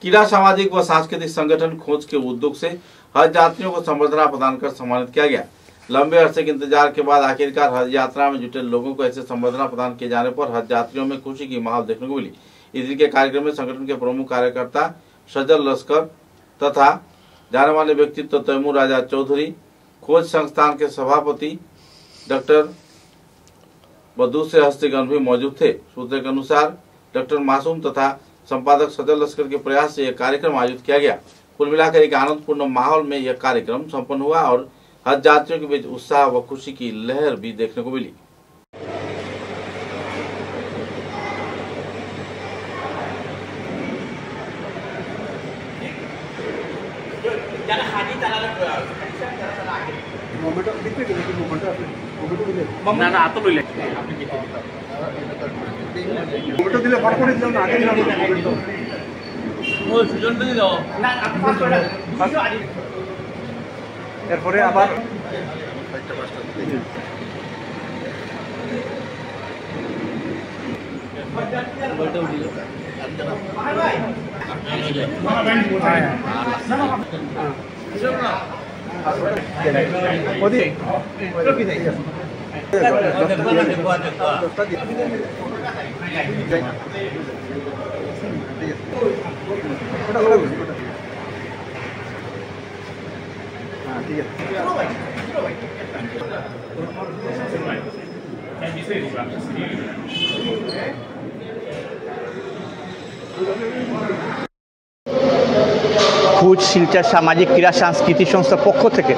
क्रीड़ा सामाजिक व सांस्कृतिक संगठन खोज के उद्योग से हज यात्रियों को संबर्धना प्रदान कर सम्मानित किया गया। लंबे अरसे के इंतजार के बाद आखिरकार हज यात्रा में जुटे लोगों को ऐसे संबर्धना प्रदान किए जाने पर हज यात्रियों में खुशी की माहौल देखने को मिली। इस दिन के कार्यक्रम में संगठन के प्रमुख कार्यकर्ता सजल लश्कर तथा जाने माने व्यक्तित्व तैमूर राजा चौधरी, खोज संस्थान के सभापति डॉक्टर दूसरे हस्तीगण भी मौजूद थे। सूत्रों के अनुसार डॉक्टर मासूम तथा संपादक सजल लश्कर के प्रयास से यह कार्यक्रम आयोजित किया गया। कुल मिलाकर एक आनंदपूर्ण माहौल में यह कार्यक्रम संपन्न हुआ और हज यात्रियों के बीच उत्साह व खुशी की लहर भी देखने को मिली। এরপরে আবার खोज শিলচর সামাজিক ক্রীড়া সাংস্কৃতিক সংস্থার পক্ষ থেকে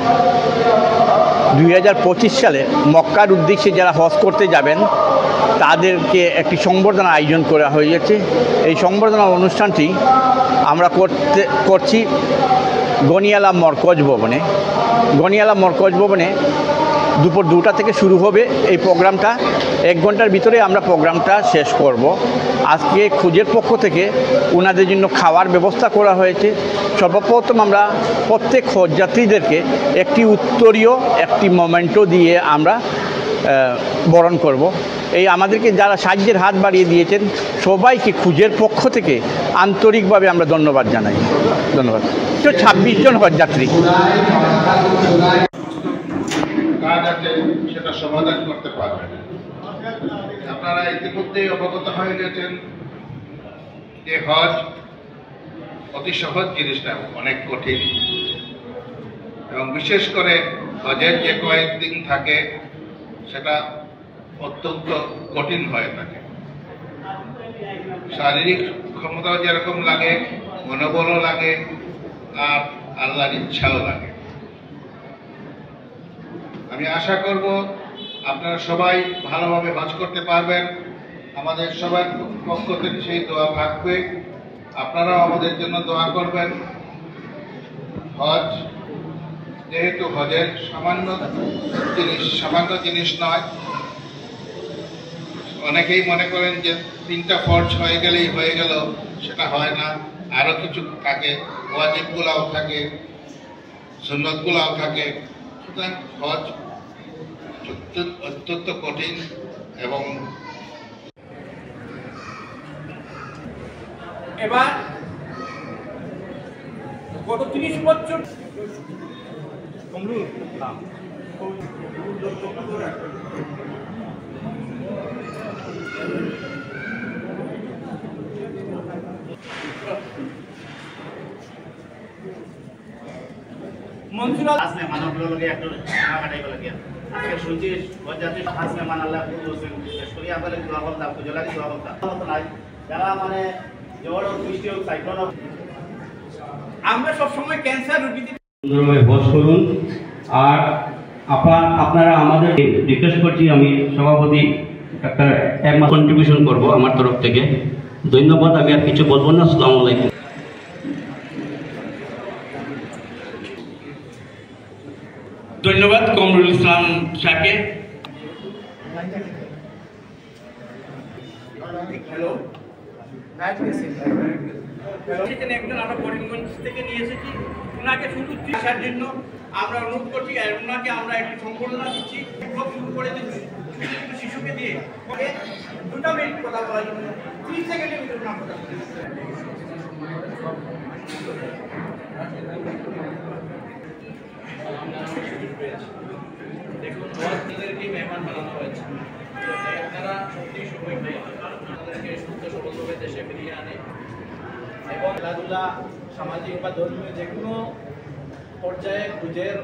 2025 সালে মক্কার উদ্দেশ্যে যারা হজ করতে যাবেন তাদেরকে একটি সংবর্ধনা আয়োজন করা হয়েছে। এই সংবর্ধনা অনুষ্ঠানটি আমরা করছি গনিয়ালা মরকজ ভবনে। গনিয়ালা মরকজ ভবনে দুপুর 2টা থেকে শুরু হবে এই প্রোগ্রামটা। 1 ঘন্টার ভিতরে আমরা প্রোগ্রামটা শেষ করব। আজকে খোঁজের পক্ষ থেকে ওনাদের জন্য খাওয়ার ব্যবস্থা করা হয়েছে। সর্বপ্রথম আমরা প্রত্যেক হজযাত্রীদেরকে একটি উত্তরীয় একটি মোমেন্টো দিয়ে আমরা বরণ করব। এই আমাদেরকে যারা সাহায্যের হাত বাড়িয়ে দিয়েছেন সবাইকে খোঁজের পক্ষ থেকে আন্তরিকভাবে আমরা ধন্যবাদ জানাই। ধন্যবাদ। 26 জন হজযাত্রী কাজ আছে সেটা সমাধান করতে পারবেন। আপনারা ইতিমধ্যেই অবগত হয়ে গেছেন যে হজ অতি সহজ জিনিস না, অনেক কঠিন, এবং বিশেষ করে হজের যে কয়েকদিন থাকে সেটা অত্যন্ত কঠিন হয়ে থাকে। শারীরিক ক্ষমতাও যেরকম লাগে, মনোবলও লাগে, আর আল্লাহর ইচ্ছাও লাগে। আমি আশা করব আপনারা সবাই ভালোভাবে হজ করতে পারবেন। আমাদের সবার পক্ষ থেকে সেই দোয়া থাকবে। আপনারাও আমাদের জন্য দোয়া করবেন। হজ যেহেতু হজের সামান্য জিনিস নয়। অনেকেই মনে করেন যে 3টা ফরজ হয়ে গেলেই হয়ে গেল, সেটা হয় না। আরও কিছু থাকে, ওয়াজিবগুলাও থাকে, সুন্নতগুলাও থাকে। সুতরাং হজ অত্যন্ত কঠিন এবং এবার গত 30 বছর মনসুরা আসলে মানবগুলো লগে একটা কাটাই গেল গিয়া আজকে শুনছি হজযাত্রী খাস মেহমান আল্লাহ কবুল হোসেন শেষ করি আমাদের দোয়া করতাম জলারি দোয়া করতাম নাই যারা মানে জ্বর ও বৃষ্টি ও সাইক্লোন আমরা সব সময় ক্যান্সার রোগীদের সুন্দরভাবে হজ করুন। আর আপনারা আমাদের রিকোয়েস্ট করছি, আমি সভাপতি একটা একমাস কন্ট্রিবিউশন করব আমার তরফ থেকে। ধন্যবাদ। আমি আর কিছু বলবো না। আসসালামু আলাইকুম। ধন্যবাদ কমরুল ইসলাম সাহেবকে। হ্যালো, একজন আমরা করিমগঞ্জ থেকে নিয়ে এসেছি। ওনাকে শুধু আসার জন্য আমরা অনুরোধ করছি, আর ওনাকে আমরা একটি সম্বর্ধনা দিচ্ছি। শুরু করে দিচ্ছি শিশুকে দিয়ে 2 মিনিট কথা বলার জন্য 30 সেকেন্ডের ভিতরে নাম কথা দেখুন আপনাদেরকে মেহমান বানানো হয়েছে, আপনারা সত্যি সৌভাগ্য, আপনাদেরকে সুস্থ সবলভাবে দেশে ফিরিয়ে আনে এবং খেলাধুলা সামাজিক বা ধর্মীয় যে কোনো পর্যায়ে খুঁজের